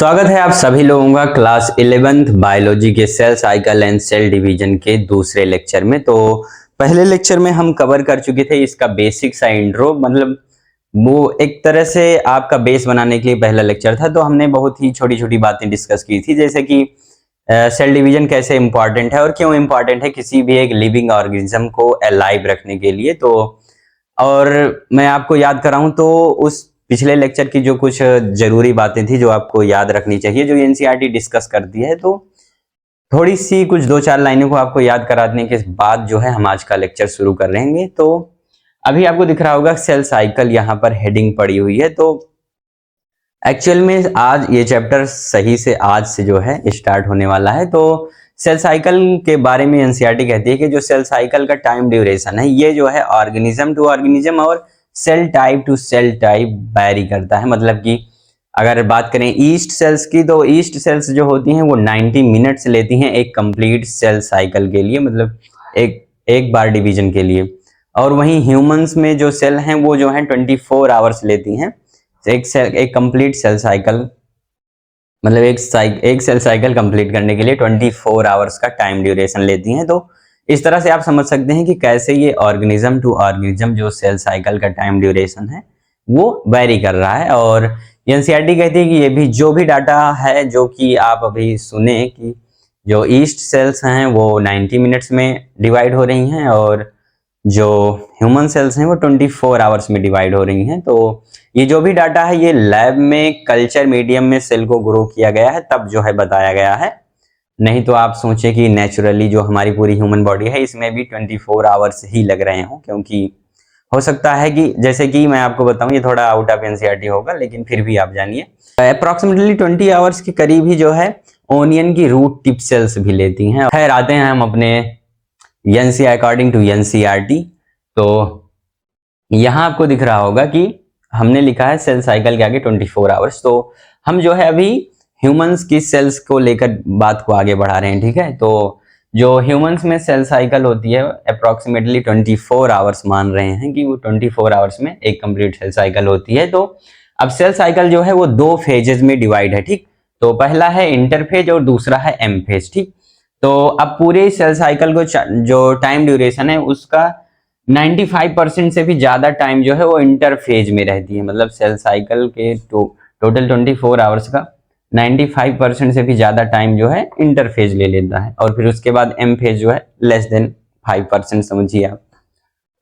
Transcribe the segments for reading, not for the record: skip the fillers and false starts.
स्वागत है आप सभी लोगों का क्लास 11th बायोलॉजी के cell cycle and cell division के दूसरे लेक्चर में। तो पहले लेक्चर में हम कवर कर चुके थे इसका बेसिक सा इंट्रो, मतलब वो एक तरह से आपका बेस बनाने के लिए पहला लेक्चर था। तो हमने बहुत ही छोटी छोटी बातें डिस्कस की थी, जैसे कि सेल डिवीजन कैसे इंपॉर्टेंट है और क्यों इंपॉर्टेंट है किसी भी एक लिविंग ऑर्गेनिज्म को अलाइव रखने के लिए। तो और मैं आपको याद कराऊं तो उस पिछले लेक्चर की जो कुछ जरूरी बातें थी जो आपको याद रखनी चाहिए, जो एनसीईआरटी डिस्कस करती है, तो थोड़ी सी कुछ दो चार लाइनों को आपको याद कराने के बाद जो है हम आज का लेक्चर शुरू कर रहेंगे। तो अभी आपको दिख रहा होगा सेल साइकिल, यहाँ पर हेडिंग पड़ी हुई है। तो एक्चुअल में आज ये चैप्टर सही से आज से जो है स्टार्ट होने वाला है। तो सेल साइकिल के बारे में एनसीईआरटी कहती है कि जो सेल साइकिल का टाइम ड्यूरेशन है ये जो है ऑर्गेनिज्म टू ऑर्गेनिज्म और cell type to cell type vary करता है। मतलब कि अगर बात करें ईस्ट सेल्स की, तो ईस्ट सेल्स जो होती हैं वो 90 मिनट्स लेती हैं एक कंप्लीट सेल साइकिल के लिए, मतलब एक बार डिवीजन के लिए। और वहीं ह्यूमंस में जो सेल हैं वो जो है 24 आवर्स लेती हैं एक कंप्लीट सेल साइकिल, मतलब एक सेल साइकिल कंप्लीट करने के लिए 24 आवर्स का टाइम ड्यूरेशन लेती हैं। तो इस तरह से आप समझ सकते हैं कि कैसे ये ऑर्गेनिज्म टू ऑर्गेनिज्म जो सेल साइकिल का टाइम ड्यूरेशन है वो वेरी कर रहा है। और एनसीईआरटी कहती है कि ये भी जो भी डाटा है जो कि आप अभी सुने कि जो ईस्ट सेल्स हैं वो 90 मिनट्स में डिवाइड हो रही हैं और जो ह्यूमन सेल्स हैं वो 24 आवर्स में डिवाइड हो रही हैं। तो ये जो भी डाटा है ये लैब में कल्चर मीडियम में सेल को ग्रो किया गया है तब जो है बताया गया है। नहीं तो आप सोचें कि नेचुरली जो हमारी पूरी ह्यूमन बॉडी है इसमें भी 24 आवर्स ही लग रहे हों, क्योंकि हो सकता है कि जैसे कि मैं आपको बताऊं ये थोड़ा आउट ऑफ एनसीईआरटी होगा, लेकिन फिर भी आप जानिए अप्रोक्सीमेटली 20 आवर्स के करीब ही जो है ओनियन की रूट टिप सेल्स भी लेती हैं। खैर आते हैं हम अपने अकॉर्डिंग टू एनसीईआरटी। तो यहाँ आपको दिख रहा होगा कि हमने लिखा है सेल साइकिल के आगे 24 आवर्स। तो हम जो है अभी ह्यूमंस की सेल्स को लेकर बात को आगे बढ़ा रहे हैं, ठीक है। तो जो ह्यूमंस में सेल साइकिल होती है अप्रोक्सीमेटली 24 आवर्स मान रहे हैं कि वो 24 आवर्स में एक कंप्लीट सेल साइकिल होती है। तो अब सेल साइकिल जो है वो दो फेजेस में डिवाइड है, ठीक। तो पहला है इंटरफेज और दूसरा है एम फेज, ठीक। तो अब पूरे सेल साइकिल को जो टाइम ड्यूरेशन है उसका 95% से भी ज्यादा टाइम जो है वो इंटरफेज में रहती है। मतलब सेल साइकिल के टोटल 24 आवर्स का 95% से भी ज्यादा टाइम जो है इंटरफेज ले लेता है। और फिर उसके बाद एम फेज जो है लेस देन 5% समझिए आप।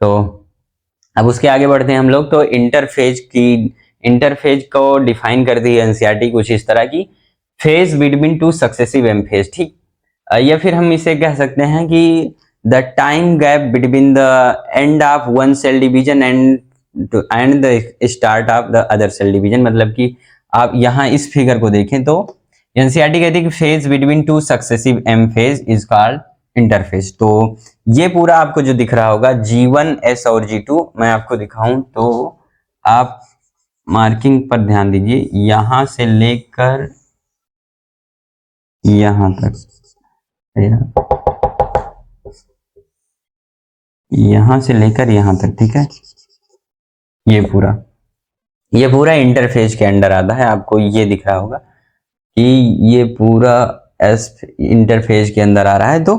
तो अब उसके आगे बढ़ते हैं हम लोग। तो इंटरफेज को डिफाइन कर दी है एनसीईआरटी कुछ इस तरह की, phase between two successive M phase, ठीक। या फिर हम इसे कह सकते हैं कि the time gap between the end of one cell division and the start of the other cell division. मतलब कि आप यहाँ इस फिगर को देखें तो एनसीईआरटी कहती है कि phase between two successive M phase is called interphase. तो ये पूरा आपको जो दिख रहा होगा G1 S और G2, मैं आपको दिखाऊं तो आप मार्किंग पर ध्यान दीजिए, यहां से लेकर यहां तक, यहां से लेकर यहां तक, ठीक है। ये पूरा इंटरफेज के अंडर आता है। आपको ये दिख रहा होगा कि ये पूरा एस इंटरफेज के अंदर आ रहा है। तो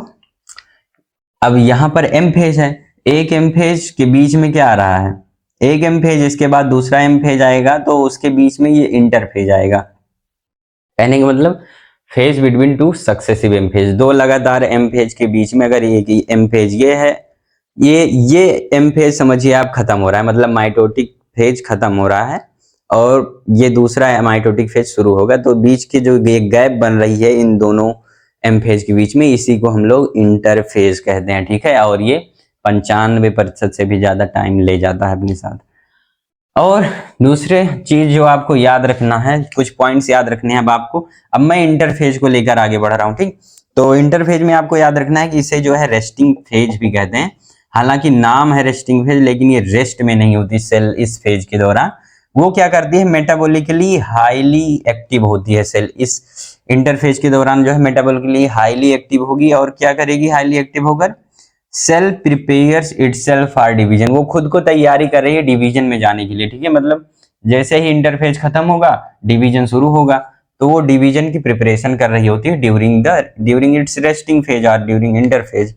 अब यहां पर एम फेज है, एक एम फेज के बीच में क्या आ रहा है, एक एम फेज, इसके बाद दूसरा एम फेज आएगा तो उसके बीच में ये इंटरफेज आएगा। कहने का मतलब phase between two successive M phase, दो लगातार एम फेज के बीच में अगर एक ही एम फेज ये है, ये एम फेज समझिए आप खत्म हो रहा है, मतलब माइटोटिक फेज खत्म हो रहा है और ये दूसरा माइटोटिक फेज शुरू होगा। तो बीच की जो गैप बन रही है इन दोनों एम फेज के बीच में, इसी को हम लोग इंटरफेज कहते हैं, ठीक है। और ये 95% से भी ज्यादा टाइम ले जाता है अपने साथ। और दूसरे चीज जो आपको याद रखना है, कुछ पॉइंट्स याद रखने हैं अब आपको। अब मैं इंटरफेज को लेकर आगे बढ़ रहा हूँ, ठीक। तो इंटरफेज में आपको याद रखना है कि इसे जो है रेस्टिंग फेज भी कहते हैं। हालांकि नाम है रेस्टिंग फेज, लेकिन ये रेस्ट में नहीं होती सेल इस फेज के दौरान। वो क्या करती है, मेटाबॉलिकली हाईली एक्टिव होती है सेल इस इंटरफेज के दौरान, जो है मेटाबॉलिकली हाईली एक्टिव होगी। और क्या करेगी हाईली एक्टिव होकर, cell prepares itself for division, वो खुद को तैयारी कर रही है डिवीजन में जाने के लिए, ठीक है। मतलब जैसे ही इंटरफेज खत्म होगा डिवीजन शुरू होगा। तो वो डिवीजन की प्रिपरेशन कर रही होती है ड्यूरिंग इट्स रेस्टिंग फेज और ड्यूरिंग इंटरफेज।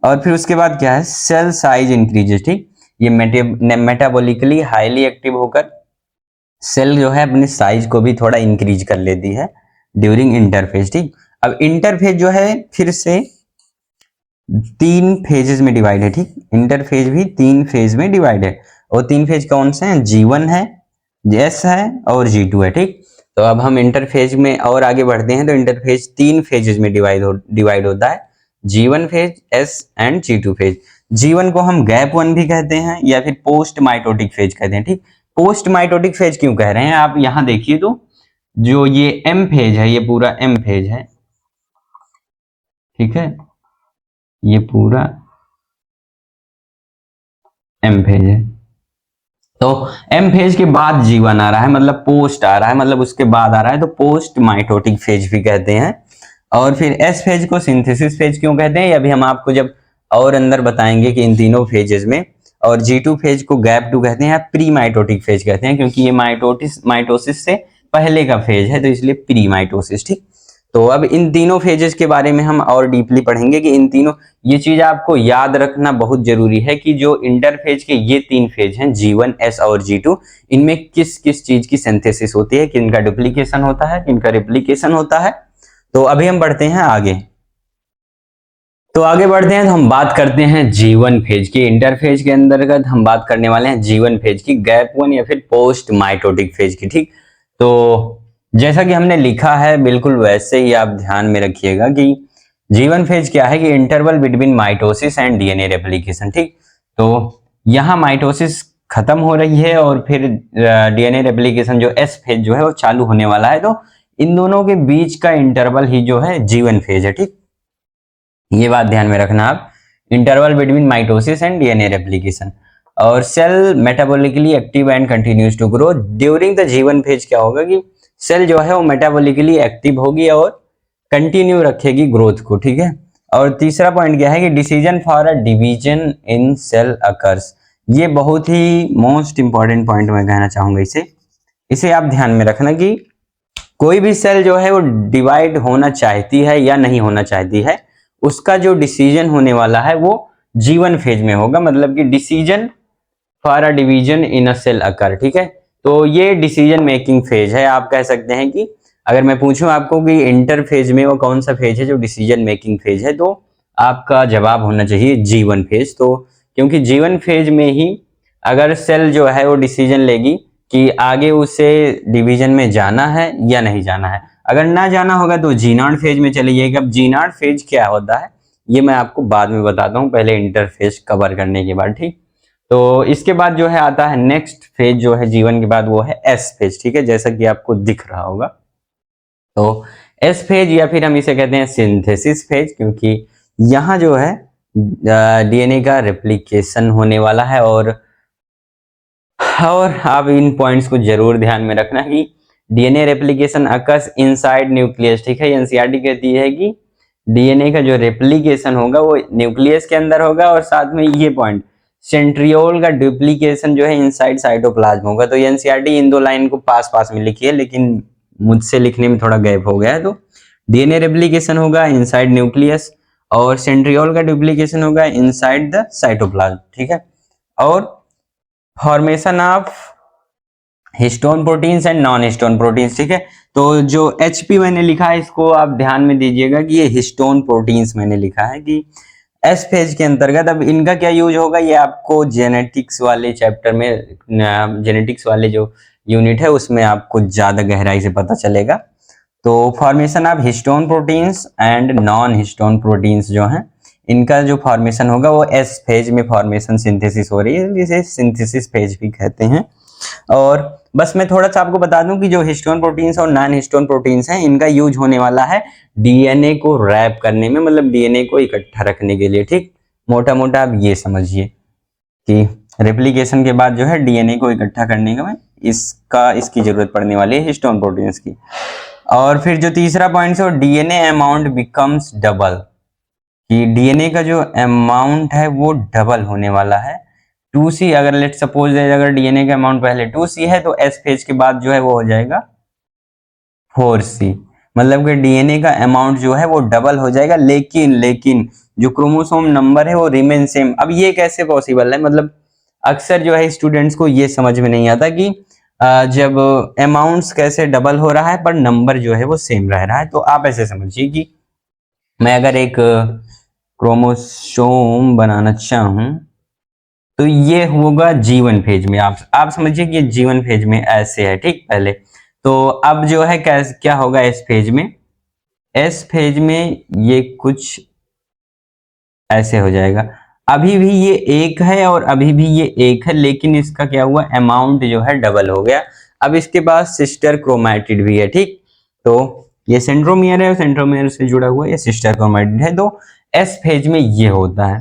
और फिर उसके बाद क्या है, सेल साइज इंक्रीजेस, ठीक, ये मेटाबॉलिकली हाईली एक्टिव होकर सेल जो है अपने साइज को भी थोड़ा इंक्रीज कर लेती है ड्यूरिंग इंटरफेज, ठीक। अब इंटरफेज जो है फिर से 3 फेजेस में डिवाइड है, ठीक, इंटरफेज भी 3 फेज में डिवाइड है। और 3 फेज कौन से हैं, G1 है, S है और G2 है, ठीक। तो अब हम इंटरफेज में और आगे बढ़ते हैं तो इंटरफेज 3 फेजेस में डिवाइड होता है, G1 phase, S and G2 phase. G1 को हम गैप 1 भी कहते हैं या फिर पोस्ट माइटोटिक फेज कहते हैं, ठीक। पोस्ट माइटोटिक फेज क्यों कह रहे हैं, आप यहां देखिए तो जो ये M फेज है, ये पूरा M फेज है, ठीक है, ये पूरा M फेज है। तो M फेज के बाद G1 आ रहा है, मतलब पोस्ट आ रहा है, मतलब उसके बाद आ रहा है, तो पोस्ट माइटोटिक फेज भी कहते हैं। और फिर S फेज को सिंथेसिस फेज क्यों कहते हैं, ये अभी हम आपको जब और अंदर बताएंगे कि इन तीनों फेजेस में। और G2 फेज को गैप 2 कहते हैं या प्री माइटोटिक फेज कहते हैं, क्योंकि ये माइटोसिस से पहले का फेज है, तो इसलिए प्री माइटोसिस, ठीक। तो अब इन तीनों फेजेस के बारे में हम और डीपली पढ़ेंगे कि इन तीनों, ये चीज आपको याद रखना बहुत जरूरी है कि जो इंटरफेज के ये 3 फेज हैं, G1, S और G2, इनमें किस किस चीज की सिंथेसिस होती है, किनका डुप्लीकेशन होता है, किनका रिप्लीकेशन होता है। तो अभी हम बढ़ते हैं आगे। तो आगे बढ़ते हैं तो हम बात करते हैं G1 फेज की। इंटरफेज के अंतर्गत हम बात करने वाले हैं G1 फेज की, गैप 1 या फिर पोस्ट माइटोटिक फेज की, ठीक। तो जैसा कि हमने लिखा है बिल्कुल वैसे ही आप ध्यान में रखिएगा कि G1 फेज क्या है कि interval between mitosis and DNA replication, ठीक। तो यहाँ माइटोसिस खत्म हो रही है और फिर डीएनए रेप्लिकेशन जो S फेज जो है वो चालू होने वाला है, तो इन दोनों के बीच का इंटरवल ही जो है G1 फेज है, ठीक। ये बात ध्यान में रखना आप, interval between mitosis and DNA replication. और cell metabolically active and continues to grow during the G1 phase. क्या होगा कि सेल जो है वो मेटाबॉलिकली एक्टिव होगी और कंटिन्यू रखेगी ग्रोथ को, ठीक है। और तीसरा पॉइंट क्या है कि decision for a division in cell occurs. ये बहुत ही मोस्ट इंपॉर्टेंट पॉइंट मैं कहना चाहूंगा, इसे आप ध्यान में रखना कि कोई भी सेल जो है वो डिवाइड होना चाहती है या नहीं होना चाहती है, उसका जो डिसीजन होने वाला है वो G1 फेज में होगा, मतलब कि decision for a division in a cell occur, ठीक है। तो ये डिसीजन मेकिंग फेज है। आप कह सकते हैं कि अगर मैं पूछूं आपको कि इंटर फेज में वो कौन सा फेज है जो डिसीजन मेकिंग फेज है, तो आपका जवाब होना चाहिए G1 फेज। तो क्योंकि G1 फेज में ही अगर सेल जो है वो डिसीजन लेगी कि आगे उसे डिवीजन में जाना है या नहीं जाना है। अगर ना जाना होगा तो G0 फेज में चली जाएगी। अब G0 फेज क्या होता है ये मैं आपको बाद में बताता हूँ, पहले इंटरफेज कवर करने के बाद, ठीक। तो इसके बाद जो है आता है नेक्स्ट फेज जो है G1 के बाद, वो है S फेज, ठीक है, जैसा कि आपको दिख रहा होगा। तो S फेज या फिर हम इसे कहते हैं सिंथेसिस फेज, क्योंकि यहाँ जो है डीएनए का रेप्लिकेशन होने वाला है। और आप इन पॉइंट्स को जरूर ध्यान में रखना कि DNA replication occurs inside nucleus, ठीक है। एनसीईआरटी कहती है कि डीएनए का जो रेप्लिकेशन होगा वो न्यूक्लियस के अंदर होगा, और साथ में ये पॉइंट सेंट्रियोल का डुप्लीकेशन जो है इनसाइड साइटोप्लाज्म होगा। तो एनसीईआरटी इन दो लाइन को पास पास में लिखी है, लेकिन मुझसे लिखने में थोड़ा गैप हो गया है। तो डीएनए रेप्लिकेशन होगा इनसाइड न्यूक्लियस और सेंट्रियोल का डुप्लीकेशन होगा इनसाइड द साइटोप्लाज्म, ठीक है। और formation of histone proteins and non histone proteins, ठीक है। तो जो HP मैंने लिखा है इसको आप ध्यान में दीजिएगा कि ये हिस्टोन प्रोटीन्स मैंने लिखा है कि S फेज के अंतर्गत। अब इनका क्या यूज होगा ये आपको जेनेटिक्स वाले चैप्टर में, जेनेटिक्स वाले जो यूनिट है उसमें आपको ज्यादा गहराई से पता चलेगा। तो formation of histone proteins and non histone proteins जो हैं इनका जो फॉर्मेशन होगा वो S फेज में फॉर्मेशन सिंथेसिस हो रही है, जिसे सिंथेसिस फेज भी कहते हैं। और बस मैं थोड़ा सा आपको बता दूं कि जो हिस्टोन प्रोटीन्स और नॉन हिस्टोन प्रोटीन्स हैं इनका यूज होने वाला है डीएनए को रैप करने में, मतलब डीएनए को इकट्ठा रखने के लिए, ठीक। मोटा मोटा आप ये समझिए कि रेप्लिकेशन के बाद जो है डीएनए को इकट्ठा करने में इसकी जरूरत पड़ने वाली है हिस्टोन प्रोटीन्स की। और फिर जो तीसरा पॉइंट है डीएनए अमाउंट बिकम्स डबल, कि डीएनए का जो अमाउंट है वो डबल होने वाला है 2C। अगर लेट सपोज अगर डीएनए का अमाउंट पहले 2C है तो S फेज के बाद जो है वो हो जाएगा 4C, मतलब कि डीएनए का अमाउंट जो है वो डबल हो जाएगा, लेकिन जो क्रोमोसोम नंबर है वो रिमेन सेम। अब ये कैसे पॉसिबल है, मतलब अक्सर जो है स्टूडेंट्स को ये समझ में नहीं आता कि जब अमाउंट्स कैसे डबल हो रहा है पर नंबर जो है वो सेम रह रहा है। तो आप ऐसे समझिए कि मैं अगर एक क्रोमोसोम बनाना चाहूं तो ये होगा G1 फेज में। आप समझिए कि G1 फेज में ऐसे है, ठीक। पहले तो अब जो है क्या होगा एस फेज में, एस फेज में ये कुछ ऐसे हो जाएगा। अभी भी ये एक है और अभी भी ये एक है, लेकिन इसका क्या हुआ, अमाउंट जो है डबल हो गया। अब इसके पास सिस्टर क्रोमैटिड भी है, ठीक। तो ये सेंट्रोमियर है और सेंट्रोमियर से जुड़ा हुआ ये सिस्टर क्रोमैटिड है। तो एस फेज में ये होता है।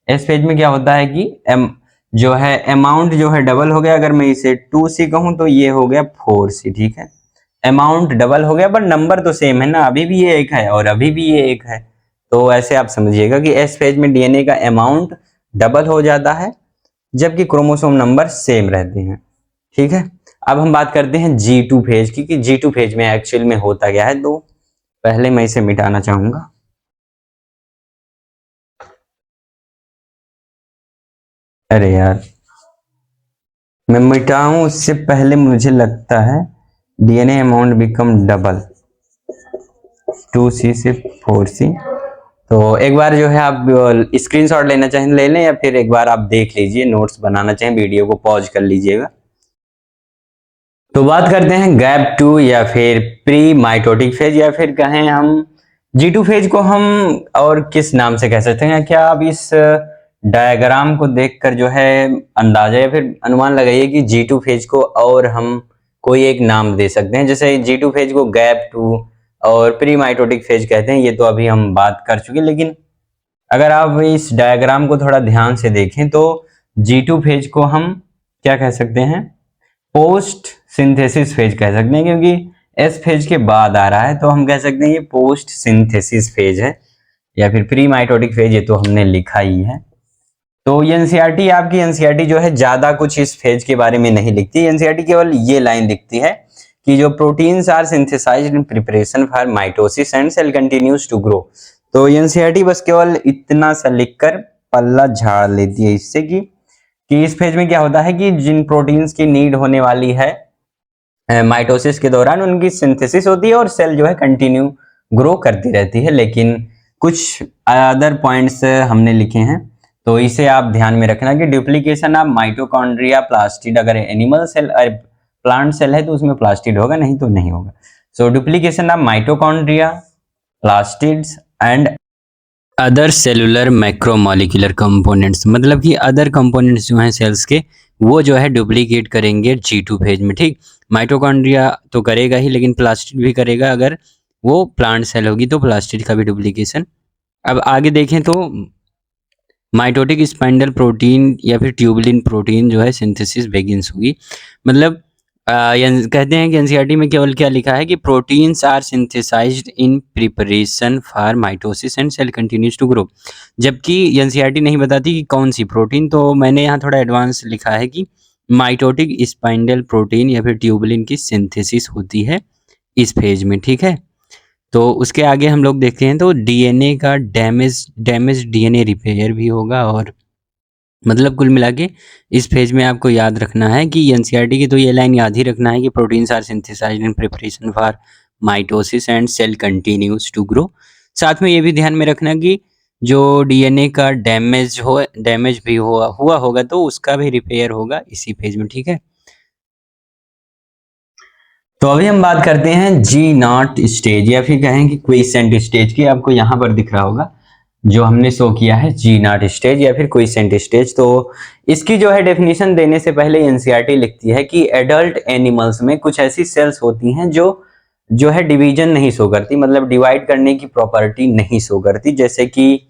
एस फेज में क्या होता है कि जो है अमाउंट जो है डबल हो गया। अगर मैं इसे 2C कहूं तो ये हो गया 4C, ठीक है। अमाउंट डबल हो गया पर नंबर तो सेम है ना, अभी भी ये एक है और अभी भी ये एक है। तो ऐसे आप समझिएगा कि एस फेज में डीएनए का अमाउंट डबल हो जाता है जबकि क्रोमोसोम नंबर सेम रहते हैं, ठीक है। अब हम बात करते हैं G2 फेज की, कि G2 फेज में एक्चुअल में होता क्या है। तो पहले मैं इसे मिटाना चाहूंगा। अरे यार, मैं मिटाऊं उससे पहले मुझे लगता है DNA amount become double 2C से 4C। तो एक बार जो है आप स्क्रीनशॉट लेना चाहें ले लें, या फिर एक बार आप देख लीजिए, नोट्स बनाना चाहें वीडियो को पॉज कर लीजिएगा। तो बात करते हैं गैप 2 या फिर प्री माइटोटिक फेज, या फिर कहें हम G2 फेज को हम और किस नाम से कह सकते हैं। क्या आप इस डायग्राम को देखकर जो है अंदाजा या फिर अनुमान लगाइए कि G2 फेज को और हम कोई एक नाम दे सकते हैं। जैसे G2 फेज को गैप 2 और प्री माइटोटिक फेज कहते हैं, ये तो अभी हम बात कर चुके। लेकिन अगर आप इस डायग्राम को थोड़ा ध्यान से देखें तो G2 फेज को हम क्या कह सकते हैं, पोस्ट सिंथेसिस फेज कह सकते हैं, क्योंकि एस फेज के बाद आ रहा है। तो हम कह सकते हैं ये पोस्ट सिंथेसिस फेज है, या फिर प्री माइटोटिक फेज, ये तो हमने लिखा ही है। तो ये एनसीईआरटी, आपकी एनसीईआरटी जो है ज्यादा कुछ इस फेज के बारे में नहीं लिखती। एनसीईआरटी केवल ये लाइन लिखती है कि जो proteins are synthesized in preparation for mitosis and cell continues to grow. तो एनसीईआरटी बस केवल इतना सा लिखकर पल्ला झाड़ लेती है इससे कि इस फेज में क्या होता है कि जिन प्रोटीन्स की नीड होने वाली है माइटोसिस के दौरान, उनकी सिंथेसिस होती है और सेल जो है कंटिन्यू ग्रो करती रहती है। लेकिन कुछ अदर पॉइंट्स हमने लिखे हैं, तो इसे आप ध्यान में रखना कि डुप्लीकेशन ऑफ माइटोकॉन्ड्रिया प्लास्टिड, अगर एनिमल सेल प्लांट सेल है तो उसमें प्लास्टिड होगा, नहीं तो नहीं होगा। So duplication of mitochondria plastids and other cellular macromolecular components, मतलब कि अदर कंपोनेंट्स जो हैं सेल्स के, वो जो है डुप्लीकेट करेंगे G2 फेज में, ठीक। माइटोकॉन्ड्रिया तो करेगा ही, लेकिन प्लास्टिड भी करेगा। अगर वो प्लांट सेल होगी तो प्लास्टिड का भी डुप्लीकेशन। अब आगे देखें तो माइटोटिक स्पाइंडल प्रोटीन या फिर ट्यूबुलिन प्रोटीन जो है सिंथेसिस बेगिंस होगी। मतलब कहते हैं कि एनसीईआरटी में केवल क्या लिखा है कि proteins are synthesized in preparation for mitosis and cell continues to grow, जबकि एनसीईआरटी नहीं बताती कि कौन सी प्रोटीन। तो मैंने यहाँ थोड़ा एडवांस लिखा है कि माइटोटिक स्पाइंडल प्रोटीन या फिर ट्यूबुलिन की सिंथेसिस होती है इस फेज में, ठीक है। तो उसके आगे हम लोग देखते हैं तो डीएनए का डैमेज डीएनए रिपेयर भी होगा। और मतलब कुल मिला के इस फेज में आपको याद रखना है कि एनसीईआरटी की तो ये लाइन याद ही रखना है कि proteins are synthesized in preparation for mitosis and cell continues to grow. साथ में ये भी ध्यान में रखना कि जो डीएनए का डैमेज भी हुआ होगा तो उसका भी रिपेयर होगा इसी फेज में, ठीक है। तो अभी हम बात करते हैं G0 स्टेज या फिर कहें कि क्विसेंट स्टेज की। आपको यहाँ पर दिख रहा होगा जो हमने शो किया है G0 स्टेज या फिर क्विसेंट स्टेज। तो इसकी जो है डेफिनेशन देने से पहले एनसीईआरटी लिखती है कि एडल्ट एनिमल्स में कुछ ऐसी सेल्स होती हैं जो है डिवीजन नहीं शो करती, मतलब डिवाइड करने की प्रॉपर्टी नहीं शो करती। जैसे कि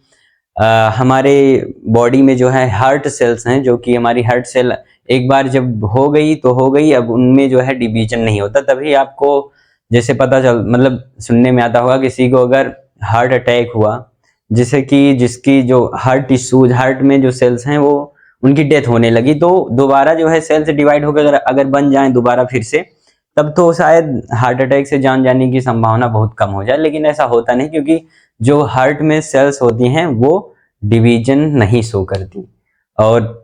हमारे बॉडी में जो है हार्ट सेल्स हैं, जो कि हमारी हार्ट सेल एक बार जब हो गई तो हो गई, अब उनमें जो है डिवीजन नहीं होता। तभी आपको जैसे पता चल, मतलब सुनने में आता होगा किसी को अगर हार्ट अटैक हुआ, जिससे कि जिसकी जो हार्ट टिश्यूज, हार्ट में जो सेल्स हैं वो उनकी डेथ होने लगी, तो दोबारा जो है सेल्स डिवाइड होकर अगर बन जाएं दोबारा फिर से, तब तो शायद हार्ट अटैक से जान जाने की संभावना बहुत कम हो जाए, लेकिन ऐसा होता नहीं, क्योंकि जो हार्ट में सेल्स होती हैं वो डिवीजन नहीं शो करती। और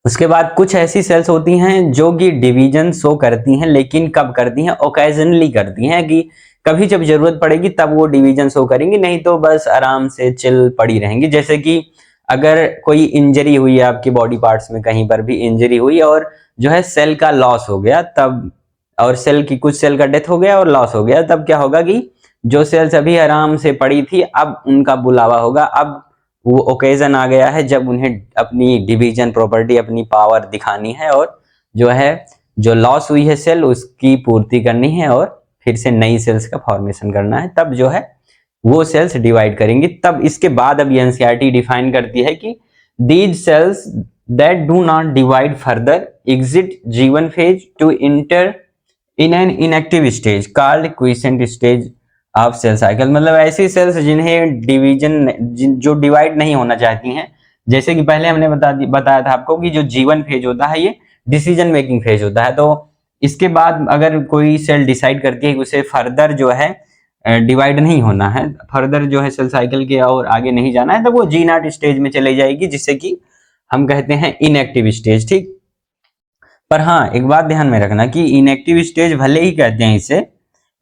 उसके बाद कुछ ऐसी सेल्स होती हैं जो कि डिवीजन शो करती हैं, लेकिन कब करती हैं, ओकेजनली करती हैं, कि कभी जब जरूरत पड़ेगी तब वो डिवीजन शो करेंगी, नहीं तो बस आराम से चिल पड़ी रहेंगी। जैसे कि अगर कोई इंजरी हुई है आपकी बॉडी पार्ट्स में, कहीं पर भी इंजरी हुई और जो है सेल का लॉस हो गया तब, और सेल की कुछ सेल का डेथ हो गया और लॉस हो गया, तब क्या होगा कि जो सेल्स अभी आराम से पड़ी थी अब उनका बुलावा होगा। अब वो ओकेजन आ गया है जब उन्हें अपनी डिवीजन प्रॉपर्टी, अपनी पावर दिखानी है, और जो है जो लॉस हुई है सेल उसकी पूर्ति करनी है, और फिर से नई सेल्स का फॉर्मेशन करना है, तब जो है वो सेल्स डिवाइड करेंगी। तब इसके बाद अब एनसीईआरटी डिफाइन करती है कि these cells that do not divide further exit G1 phase to enter in an inactive stage called quiescent stage of cell cycle. मतलब ऐसी सेल्स जिन्हें डिवीजन, जो डिवाइड नहीं होना चाहती हैं, जैसे कि पहले हमने बताया था आपको कि जो G1 फेज होता है ये डिसीजन मेकिंग फेज होता है। तो इसके बाद अगर कोई सेल डिसाइड करती है कि उसे फर्दर जो है डिवाइड नहीं होना है, फर्दर जो है सेल साइकिल के और आगे नहीं जाना है, तो वो G0 स्टेज में चली जाएगी, जिससे कि हम कहते हैं इनएक्टिव स्टेज। ठीक, पर हाँ एक बात ध्यान में रखना कि इनएक्टिव स्टेज भले ही कहते हैं इसे,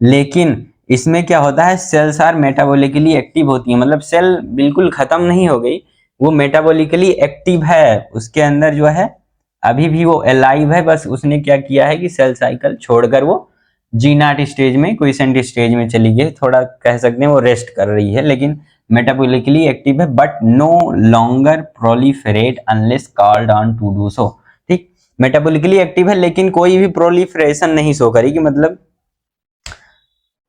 लेकिन इसमें क्या होता है, सेल्स आर मेटाबॉलिकली एक्टिव होती है। मतलब सेल बिल्कुल खत्म नहीं हो गई, वो मेटाबॉलिकली एक्टिव है, उसके अंदर जो है अभी भी वो अलाइव है, बस उसने क्या किया है कि सेल साइकिल छोड़कर वो G0 स्टेज में, क्विसेंट स्टेज में चली गई। थोड़ा कह सकते हैं वो रेस्ट कर रही है, लेकिन मेटाबॉलिकली एक्टिव है, but no longer proliferate unless called on to do so. ठीक, मेटाबॉलिकली एक्टिव है लेकिन कोई भी प्रोलिफरेशन नहीं शो करेगी, मतलब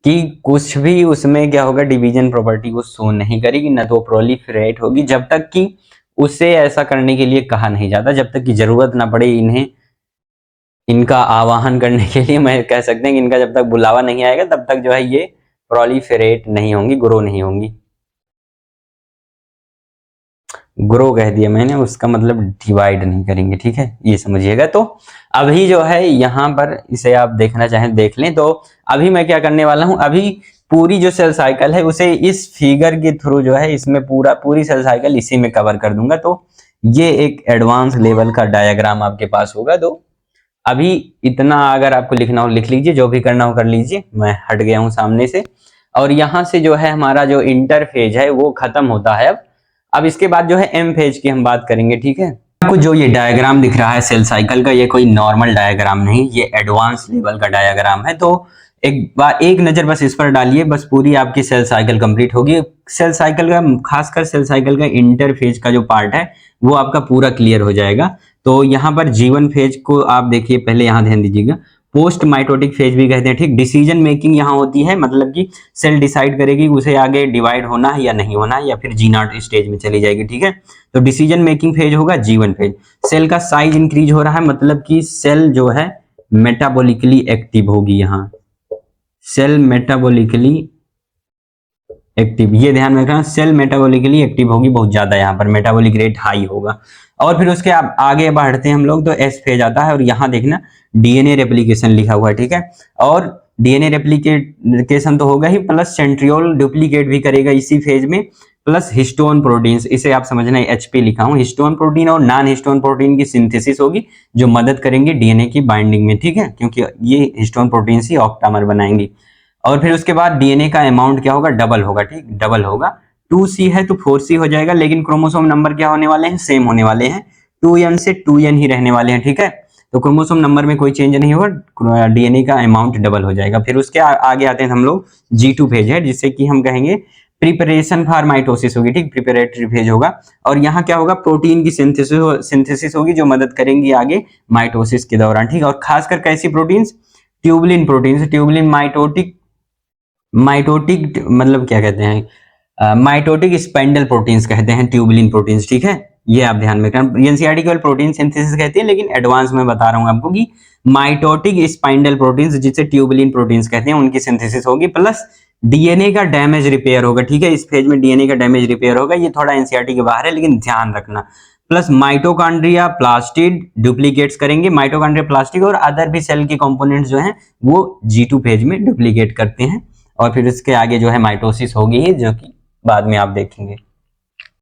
कि कुछ भी उसमें क्या होगा, डिवीजन प्रॉपर्टी वो शो नहीं करेगी, ना तो प्रोलिफरेट होगी, जब तक कि उसे ऐसा करने के लिए कहा नहीं जाता, जब तक कि जरूरत ना पड़े इन्हें, इनका आवाहन करने के लिए। मैं कह सकते हैं कि इनका जब तक बुलावा नहीं आएगा तब तक जो है ये प्रोलिफरेट नहीं होंगी, ग्रो नहीं होंगी। ग्रो कह दिया मैंने, उसका मतलब डिवाइड नहीं करेंगे, ठीक है, ये समझिएगा। तो अभी जो है यहाँ पर इसे आप देखना चाहें देख लें। तो अभी मैं क्या करने वाला हूँ, अभी पूरी जो सेल साइकिल है उसे इस फिगर के थ्रू जो है इसमें पूरी सेल साइकिल इसी में कवर कर दूंगा। तो ये एक एडवांस लेवल का डायग्राम आपके पास होगा। तो अभी इतना अगर आपको लिखना हो लिख लीजिए, जो भी करना हो कर लीजिए, मैं हट गया हूँ सामने से। और यहाँ से जो है हमारा जो इंटरफेज है वो खत्म होता है। अब इसके बाद जो है एम फेज की हम बात करेंगे, ठीक है। आपको जो ये डायग्राम दिख रहा है सेल साइकिल का, ये कोई नॉर्मल डायग्राम नहीं, ये एडवांस लेवल का डायग्राम है। तो एक बार एक नजर बस इस पर डालिए, बस पूरी आपकी सेल साइकिल कंप्लीट होगी। सेल साइकिल का, खासकर सेल साइकिल का इंटरफेज का जो पार्ट है वो आपका पूरा क्लियर हो जाएगा। तो यहाँ पर G1 फेज को आप देखिए, पहले यहाँ ध्यान दीजिएगा, पोस्ट माइटोटिक फेज भी कहते हैं, ठीक। डिसीजन मेकिंग यहाँ होती है, मतलब कि सेल डिसाइड करेगी उसे आगे डिवाइड होना है या नहीं होना है, या फिर G0 स्टेज में चली जाएगी, ठीक है। तो डिसीजन मेकिंग फेज होगा G1 फेज। सेल का साइज इंक्रीज हो रहा है, मतलब कि सेल जो है मेटाबॉलिकली एक्टिव होगी। यहाँ सेल मेटाबॉलिकली एक्टिव, ये ध्यान में रखना, सेल मेटाबॉलिकली एक्टिव होगी बहुत ज्यादा, यहाँ पर मेटाबॉलिक रेट हाई होगा। और फिर उसके आगे बढ़ते हैं हम लोग, तो एस फेज आता है, और यहाँ देखना डीएनए रेप्लिकेशन लिखा हुआ है, ठीक है। और डीएनए रेप्लिकेशन तो होगा ही, प्लस सेंट्रियोल डुप्लीकेट भी करेगा इसी फेज में, प्लस हिस्टोन प्रोटीन्स, इसे आप समझना है एचपी लिखा हूं। हिस्टोन प्रोटीन और नॉन हिस्टोन प्रोटीन की सिंथेसिस होगी जो मदद करेंगे डीएनए की बाइंडिंग में, ठीक है, क्योंकि ये हिस्टोन प्रोटीन ही ऑक्टामर बनाएंगी। और फिर उसके बाद डीएनए का अमाउंट क्या होगा, डबल होगा, ठीक, डबल होगा। 2C है तो 4C हो जाएगा, लेकिन क्रोमोसोम नंबर क्या होने वाले हैं, सेम होने वाले हैं, 2N से 2N ही रहने वाले हैं, ठीक है। तो क्रोमोसोम नंबर में कोई चेंज नहीं होगा, डीएनए का अमाउंट डबल हो जाएगा। फिर उसके आगे आते हैं हम लोग, G2 फेज है, जिससे कि हम कहेंगे प्रिपरेशन फॉर माइटोसिस होगी, ठीक, प्रिपरेटरी फेज होगा। और यहाँ क्या होगा, प्रोटीन की सिंथेसिस होगी जो मदद करेंगी आगे माइटोसिस के दौरान, ठीक। और खासकर कैसी proteins, tubulin proteins, tubulin mitotic मतलब क्या कहते हैं, माइटोटिक स्पाइंडल प्रोटीन्स कहते हैं ट्यूबुलिन प्रोटीन्स, ठीक है। ये आप ध्यान में रखना, एनसीईआरटी केवल प्रोटीन सिंथेसिस कहती है, लेकिन एडवांस में बता रहा हूं आपको कि माइटोटिक स्पाइंडल प्रोटीन्स, जिसे ट्यूबुलिन प्रोटीन्स कहते हैं, उनकी सिंथेसिस होगी। प्लस डीएनए का डैमेज रिपेयर होगा, ठीक है, इस फेज में डीएनए का डैमेज रिपेयर होगा। ये थोड़ा एनसीईआरटी के बाहर है, लेकिन ध्यान रखना। प्लस माइटोकॉन्ड्रिया प्लास्टिड डुप्लीकेट्स करेंगे। माइटोकॉन्ड्रिया प्लास्टिड और अदर भी सेल के कंपोनेंट्स जो हैं वो G2 फेज में डुप्लीकेट करते हैं और फिर इसके आगे जो है माइटोसिस होगी ही, जो कि बाद में आप देखेंगे।